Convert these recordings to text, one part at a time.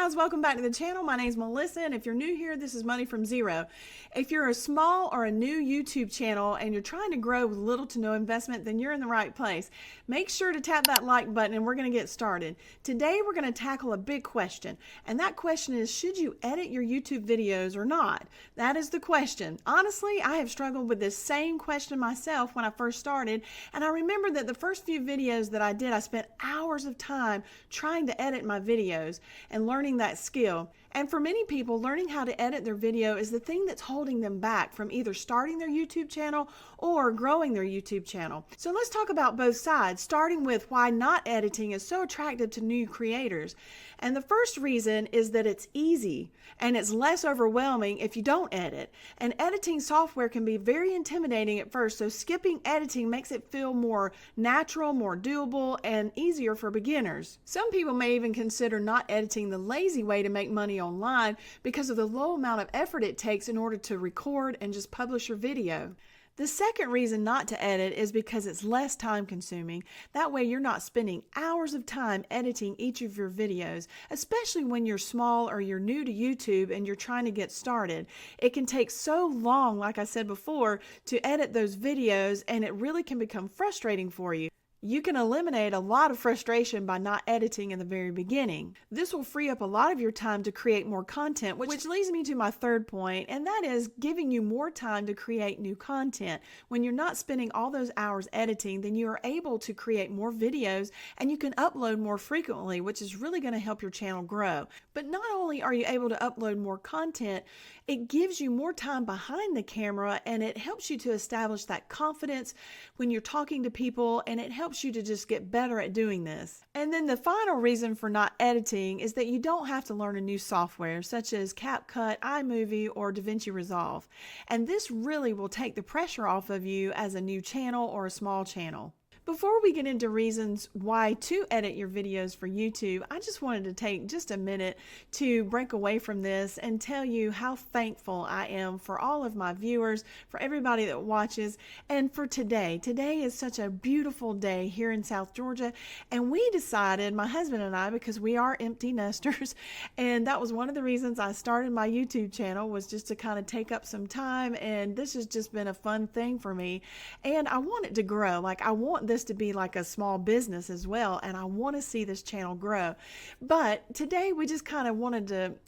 guys, welcome back to the channel. My name is Melissa, and if you're new here, this is Money from Zero. If you're a small or a new YouTube channel and you're trying to grow with little to no investment, then you're in the right place. Make sure to tap that like button and we're going to get started. Today we're going to tackle a big question, and that question is, should you edit your YouTube videos or not? That is the question. Honestly, I have struggled with this same question myself when I first started, and I remember that the first few videos that I did, I spent hours of time trying to edit my videos and learning that skill. And for many people, learning how to edit their video is the thing that's holding them back from either starting their YouTube channel or growing their YouTube channel. So let's talk about both sides, starting with why not editing is so attractive to new creators. And the first reason is that it's easy and it's less overwhelming if you don't edit. And editing software can be very intimidating at first, so skipping editing makes it feel more natural, more doable, and easier for beginners. Some people may even consider not editing the lazy way to make money online because of the low amount of effort it takes in order to record and just publish your video. The second reason not to edit is because it's less time consuming. That way you're not spending hours of time editing each of your videos, especially when you're small or you're new to YouTube and you're trying to get started. It can take so long, like I said before, to edit those videos, and it really can become frustrating for you. You can eliminate a lot of frustration by not editing in the very beginning. This will free up a lot of your time to create more content, which leads me to my third point, and that is giving you more time to create new content. When you're not spending all those hours editing, then you are able to create more videos and you can upload more frequently, which is really going to help your channel grow. But not only are you able to upload more content, it gives you more time behind the camera, and it helps you to establish that confidence when you're talking to people, and it helps you to just get better at doing this. And then the final reason for not editing is that you don't have to learn a new software such as CapCut, iMovie, or DaVinci Resolve. And this really will take the pressure off of you as a new channel or a small channel. Before we get into reasons why to edit your videos for YouTube, I just wanted to take just a minute to break away from this and tell you how thankful I am for all of my viewers, for everybody that watches, and for today. Today is such a beautiful day here in South Georgia, and we decided, my husband and I, because we are empty nesters, and that was one of the reasons I started my YouTube channel, was just to kind of take up some time, and this has just been a fun thing for me, and I want it to grow. Like, I want this to be like a small business as well, and I want to see this channel grow. But today we just kind of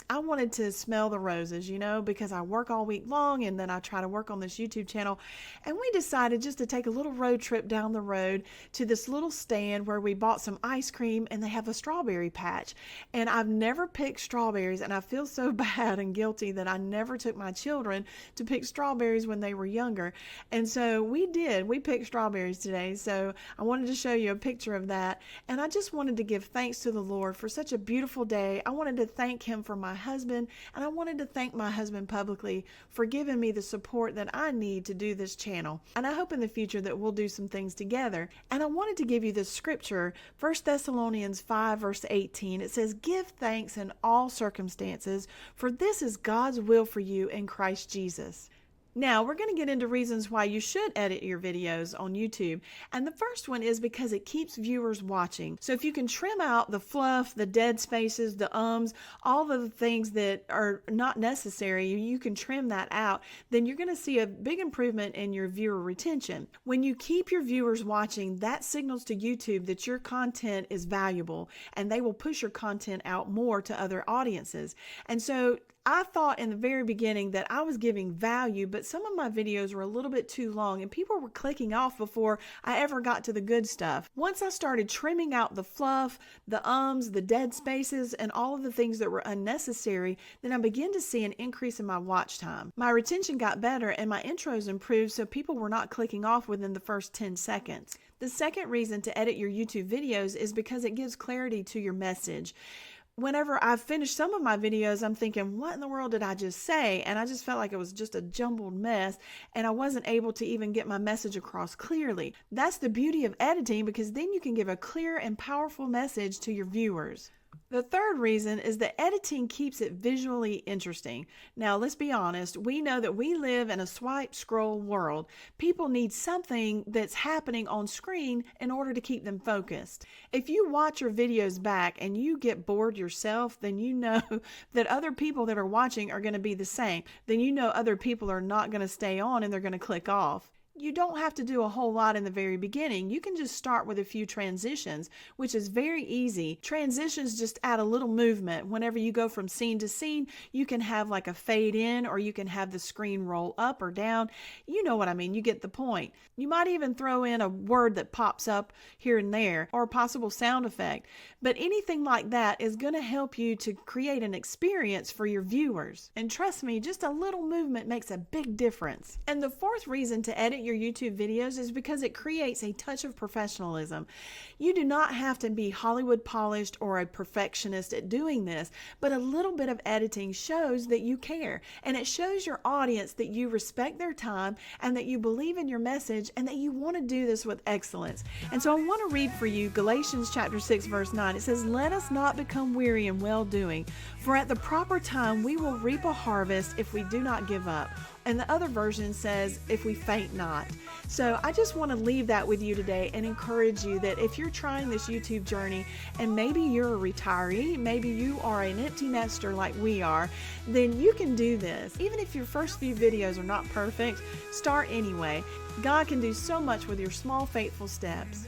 I wanted to smell the roses, you know, because I work all week long and then I try to work on this YouTube channel, and we decided just to take a little road trip down the road to this little stand where we bought some ice cream, and they have a strawberry patch, and I've never picked strawberries, and I feel so bad and guilty that I never took my children to pick strawberries when they were younger. And so we picked strawberries today. So I wanted to show you a picture of that, and I just wanted to give thanks to the Lord for such a beautiful day. I wanted to thank Him for my husband, and I wanted to thank my husband publicly for giving me the support that I need to do this channel. And I hope in the future that we'll do some things together. And I wanted to give you this scripture, 1 Thessalonians 5 verse 18. It says, "Give thanks in all circumstances, for this is God's will for you in Christ Jesus." Now, we're going to get into reasons why you should edit your videos on YouTube. And the first one is because it keeps viewers watching. So if you can trim out the fluff, the dead spaces, the ums, all of the things that are not necessary, you can trim that out, then you're going to see a big improvement in your viewer retention. When you keep your viewers watching, that signals to YouTube that your content is valuable, and they will push your content out more to other audiences. And so I thought in the very beginning that I was giving value, but some of my videos were a little bit too long and people were clicking off before I ever got to the good stuff. Once I started trimming out the fluff, the ums, the dead spaces, and all of the things that were unnecessary, then I began to see an increase in my watch time. My retention got better and my intros improved, so people were not clicking off within the first 10 seconds. The second reason to edit your YouTube videos is because it gives clarity to your message. Whenever I've finished some of my videos, I'm thinking, what in the world did I just say? And I just felt like it was just a jumbled mess, and I wasn't able to even get my message across clearly. That's the beauty of editing, because then you can give a clear and powerful message to your viewers. The third reason is that editing keeps it visually interesting. Now, let's be honest, we know that we live in a swipe scroll world. People need something that's happening on screen in order to keep them focused. If you watch your videos back and you get bored yourself, then you know that other people that are watching are going to be the same. Then you know other people are not going to stay on and they're going to click off. You don't have to do a whole lot in the very beginning. You can just start with a few transitions, which is very easy. Transitions just add a little movement. Whenever you go from scene to scene, you can have like a fade in, or you can have the screen roll up or down. You know what I mean. You get the point. You might even throw in a word that pops up here and there, or a possible sound effect. But anything like that is going to help you to create an experience for your viewers. And trust me, just a little movement makes a big difference. And the fourth reason to edit your YouTube videos is because it creates a touch of professionalism. You do not have to be Hollywood polished or a perfectionist at doing this, but a little bit of editing shows that you care, and it shows your audience that you respect their time and that you believe in your message and that you want to do this with excellence. And so I want to read for you Galatians chapter 6 verse 9. It says, "Let us not become weary in well-doing, for at the proper time we will reap a harvest if we do not give up." And the other version says, "if we faint not." So I just want to leave that with you today and encourage you that if you're trying this YouTube journey and maybe you're a retiree, maybe you are an empty nester like we are, then you can do this. Even if your first few videos are not perfect, start anyway. God can do so much with your small, faithful steps.